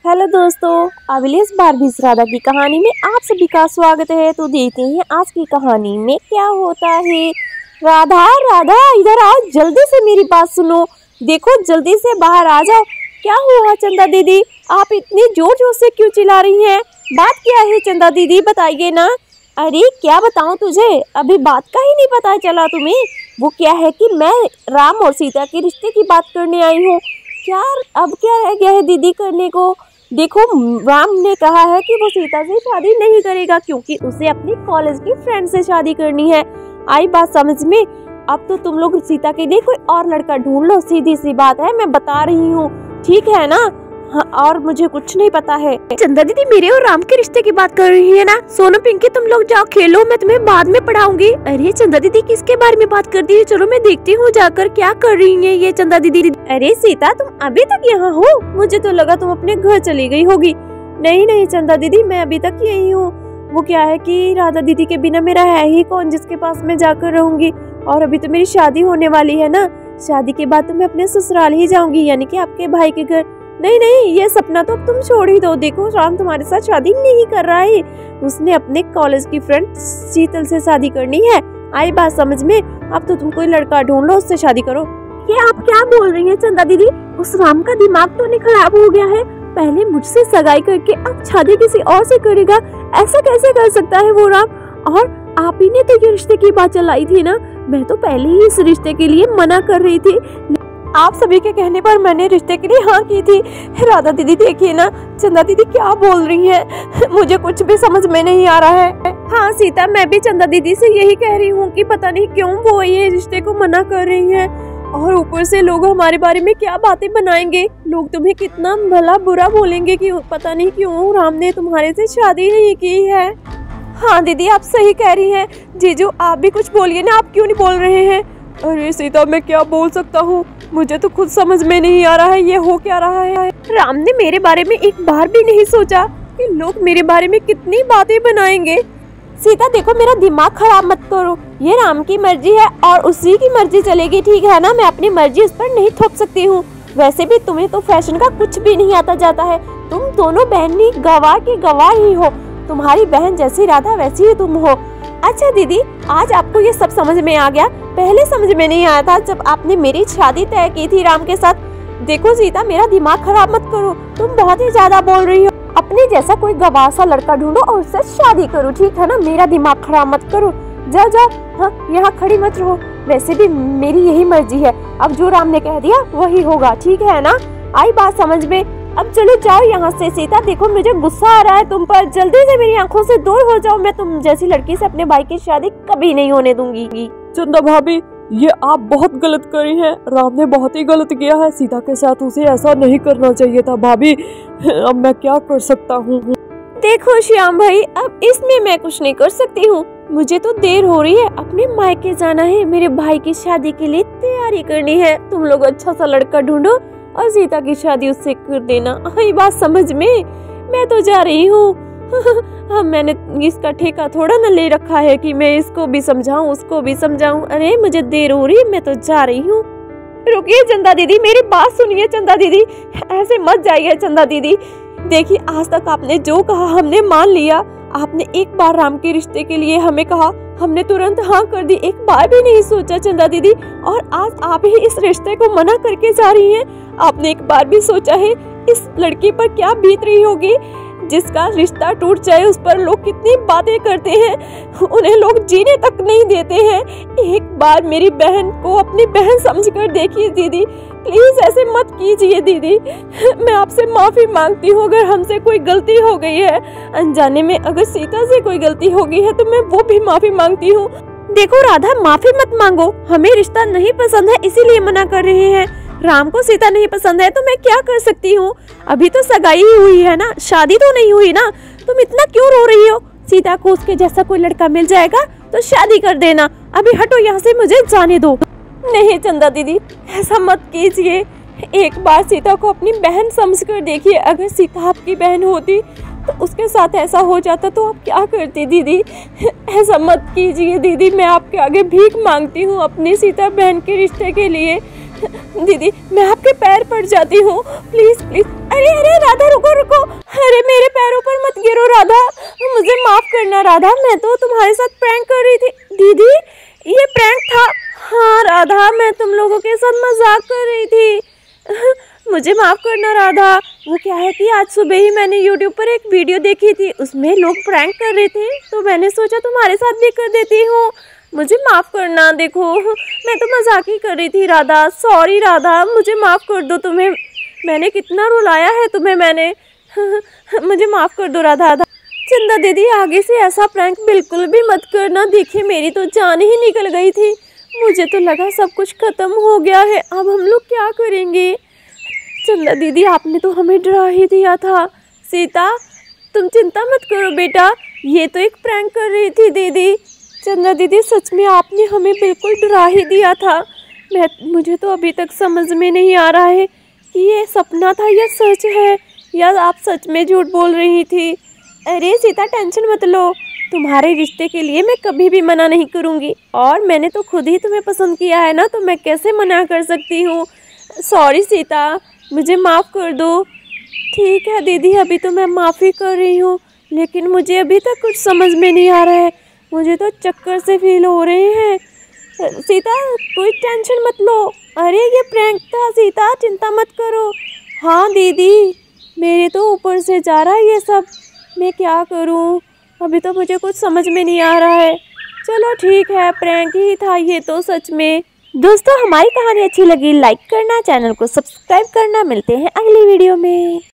Hello दोस्तों, अभिलेष Barbie Radha की कहानी में आप सभी का स्वागत है। तो देखते हैं आज की कहानी में क्या होता है। राधा राधा इधर आओ, जल्दी से मेरी बात सुनो। देखो जल्दी से बाहर आ जाओ। क्या हुआ चंदा दीदी, आप इतनी जोर जोर से क्यों चिल्ला रही हैं? बात क्या है चंदा दीदी, बताइए ना। अरे क्या बताऊं तुझे, अभी बात का ही नहीं पता चला तुम्हें। वो क्या है कि मैं राम और सीता के रिश्ते की बात करने आई हूँ। क्या अब क्या रह गया है दीदी करने को? देखो राम ने कहा है कि वो सीता से शादी नहीं करेगा क्योंकि उसे अपनी कॉलेज की फ्रेंड से शादी करनी है। आई बात समझ में? अब तो तुम लोग सीता के लिए कोई और लड़का ढूंढ लो, सीधी सी बात है, मैं बता रही हूँ, ठीक है ना। हाँ, और मुझे कुछ नहीं पता है। चंदा दीदी मेरे और राम के रिश्ते की बात कर रही है ना। सोनू पिंकी तुम लोग जाओ खेलो, मैं तुम्हें बाद में पढ़ाऊंगी। अरे चंदा दीदी किसके बारे में बात करती है? चलो मैं देखती हूँ जाकर क्या कर रही है ये चंदा दीदी। अरे सीता तुम अभी तक यहाँ हो? मुझे तो लगा तुम अपने घर चली गई होगी। नहीं नहीं चंदा दीदी, मैं अभी तक यही हूँ। वो क्या है कि राधा दीदी के बिना मेरा है ही कौन जिसके पास मैं जाकर रहूंगी। और अभी तो मेरी शादी होने वाली है ना। शादी के बाद तो मैं अपने ससुराल ही जाऊंगी, यानी कि आपके भाई के घर। नहीं नहीं, ये सपना तो अब तुम छोड़ ही दो। देखो राम तुम्हारे साथ शादी नहीं कर रहा है, उसने अपने कॉलेज की फ्रेंड शीतल से शादी करनी है। आई बात समझ में? अब तो तुम कोई लड़का ढूंढ लो, उससे शादी करो। ये आप क्या बोल रही हैं चंदा दीदी? उस राम का दिमाग तो नहीं खराब हो गया है? पहले मुझसे सगाई करके अब शादी किसी और से करेगा, ऐसा कैसे कर सकता है वो राम? और आप ही ने तो ये रिश्ते की बात चलाई थी ना। मैं तो पहले ही इस रिश्ते के लिए मना कर रही थी, आप सभी के कहने पर मैंने रिश्ते के लिए हाँ की थी। राधा दीदी देखिए ना, चंदा दीदी क्या बोल रही हैं, मुझे कुछ भी समझ में नहीं आ रहा है। हाँ सीता, मैं भी चंदा दीदी से यही कह रही हूँ कि पता नहीं क्यों वो ये रिश्ते को मना कर रही हैं। और ऊपर से लोग हमारे बारे में क्या बातें बनाएंगे, लोग तुम्हें कितना भला बुरा बोलेंगे कि पता नहीं क्यों राम ने तुम्हारे से शादी नहीं की है। हाँ दीदी आप सही कह रही हैं। जीजू आप भी कुछ बोलिए ना, आप क्यों नहीं बोल रहे हैं? अरे सीता मैं क्या बोल सकता हूँ, मुझे तो खुद समझ में नहीं आ रहा है ये हो क्या रहा है। राम ने मेरे बारे में एक बार भी नहीं सोचा कि लोग मेरे बारे में कितनी बातें बनाएंगे। सीता देखो मेरा दिमाग खराब मत करो, ये राम की मर्जी है और उसी की मर्जी चलेगी, ठीक है ना। मैं अपनी मर्जी उस पर नहीं थोप सकती हूँ। वैसे भी तुम्हें तो फैशन का कुछ भी नहीं आता जाता है। तुम दोनों बहनी गवाह की गवाह ही हो। तुम्हारी बहन जैसी राधा वैसी ही तुम हो। अच्छा दीदी आज आपको ये सब समझ में आ गया, पहले समझ में नहीं आया था जब आपने मेरी शादी तय की थी राम के साथ। देखो सीता मेरा दिमाग खराब मत करो, तुम बहुत ही ज्यादा बोल रही हो। अपने जैसा कोई गवार सा लड़का ढूंढो और उससे शादी करो, ठीक है ना। मेरा दिमाग खराब मत करो, जाओ जाओ, हाँ यहाँ खड़ी मत रहो। वैसे भी मेरी यही मर्जी है, अब जो राम ने कह दिया वही होगा, ठीक है ना। आई बात समझ में? अब चलो जाओ यहाँ से। सीता देखो मुझे गुस्सा आ रहा है तुम पर, जल्दी से मेरी आंखों से दूर हो जाओ। मैं तुम जैसी लड़की से अपने भाई की शादी कभी नहीं होने दूंगी। चंदा भाभी ये आप बहुत गलत कर रही हैं, राम ने बहुत ही गलत किया है सीता के साथ, उसे ऐसा नहीं करना चाहिए था। भाभी अब मैं क्या कर सकता हूँ? देखो श्याम भाई, अब इसमें मैं कुछ नहीं कर सकती हूँ। मुझे तो देर हो रही है, अपने मायके जाना है, मेरे भाई की शादी के लिए तैयारी करनी है। तुम लोग अच्छा सा लड़का ढूंढो और सीता की शादी उससे कर देना। ये बात समझ में? मैं तो जा रही हूँ। हाँ मैंने इसका ठेका थोड़ा न ले रखा है कि मैं इसको भी समझाऊं उसको भी समझाऊं। अरे मुझे देर हो रही है, मैं तो जा रही हूँ। रुकिए चंदा दीदी, मेरी बात सुनिए चंदा दीदी, ऐसे मत जाइए चंदा दीदी। देखिए आज तक आपने जो कहा हमने मान लिया। आपने एक बार राम के रिश्ते के लिए हमें कहा, हमने तुरंत हाँ कर दी, एक बार भी नहीं सोचा चंदा दीदी। और आज आप ही इस रिश्ते को मना करके जा रही हैं। आपने एक बार भी सोचा है इस लड़की पर क्या बीत रही होगी? जिसका रिश्ता टूट जाए उस पर लोग कितनी बातें करते हैं, उन्हें लोग जीने तक नहीं देते हैं। एक बार मेरी बहन को अपनी बहन समझकर देखिए दीदी, प्लीज ऐसे मत कीजिए दीदी। मैं आपसे माफी मांगती हूँ अगर हमसे कोई गलती हो गई है, अनजाने में अगर सीता से कोई गलती हो गई है तो मैं वो भी माफी मांगती हूँ। देखो राधा माफी मत मांगो, हमें रिश्ता नहीं पसंद है इसीलिए मना कर रहे हैं। राम को सीता नहीं पसंद है तो मैं क्या कर सकती हूँ? अभी तो सगाई ही हुई है ना, शादी तो नहीं हुई ना। तुम इतना क्यों रो रही हो? सीता को उसके जैसा कोई लड़का मिल जाएगा तो शादी कर देना। अभी हटो यहाँ से, मुझे जाने दो। नहीं चंदा दीदी ऐसा मत कीजिए, एक बार सीता को अपनी बहन समझकर देखिए। अगर सीता आपकी बहन होती तो उसके साथ ऐसा हो जाता तो आप क्या करती दीदी? ऐसा मत कीजिए दीदी, मैं आपके आगे भीख मांगती हूँ अपनी सीता बहन के रिश्ते के लिए। दीदी मैं आपके पैर पड़ जाती हूँ, प्लीज प्लीज। अरे अरे राधा रुको रुको, राधा, मुझे माफ करना राधा, मैं तो तुम्हारे साथ प्रैंक कर रही थी। दीदी ये प्रैंक था। हाँ राधा, मैं तुम लोगों के साथ मजाक कर रही थी। मुझे माफ करना राधा। वो क्या है कि आज सुबह ही मैंने यूट्यूब पर एक वीडियो देखी थी, उसमें लोग प्रैंक कर रहे थे, तो मैंने सोचा तुम्हारे साथ भी कर देती हूँ। मुझे माफ़ करना। देखो मैं तो मजाक ही कर रही थी राधा। सॉरी राधा, मुझे माफ़ कर दो। तुम्हें मैंने कितना रुलाया है तुम्हें मैंने। मुझे माफ़ कर दो राधा। चंदा दीदी आगे से ऐसा प्रैंक बिल्कुल भी मत करना। देखिए मेरी तो जान ही निकल गई थी, मुझे तो लगा सब कुछ ख़त्म हो गया है। अब हम लोग क्या करेंगे। चंदा दीदी आपने तो हमें डरा ही दिया था। सीता तुम चिंता मत करो बेटा, ये तो एक प्रैंक कर रही थी दीदी। चंदा दीदी सच में आपने हमें बिल्कुल डरा ही दिया था। मुझे तो अभी तक समझ में नहीं आ रहा है कि ये सपना था या सच है, या आप सच में झूठ बोल रही थी। अरे सीता टेंशन मत लो, तुम्हारे रिश्ते के लिए मैं कभी भी मना नहीं करूँगी, और मैंने तो खुद ही तुम्हें पसंद किया है ना, तो मैं कैसे मना कर सकती हूँ। सॉरी सीता, मुझे माफ़ कर दो। ठीक है दीदी, अभी तो मैं माफ़ी कर रही हूँ, लेकिन मुझे अभी तक कुछ समझ में नहीं आ रहा है। मुझे तो चक्कर से फील हो रहे हैं। सीता कोई टेंशन मत लो। अरे ये प्रैंक था सीता, चिंता मत करो। हाँ दीदी, मेरे तो ऊपर से जा रहा है ये सब, मैं क्या करूँ। अभी तो मुझे कुछ समझ में नहीं आ रहा है। चलो ठीक है, प्रैंक ही था ये तो सच में। दोस्तों हमारी कहानी अच्छी लगी लाइक करना, चैनल को सब्सक्राइब करना। मिलते हैं अगली वीडियो में।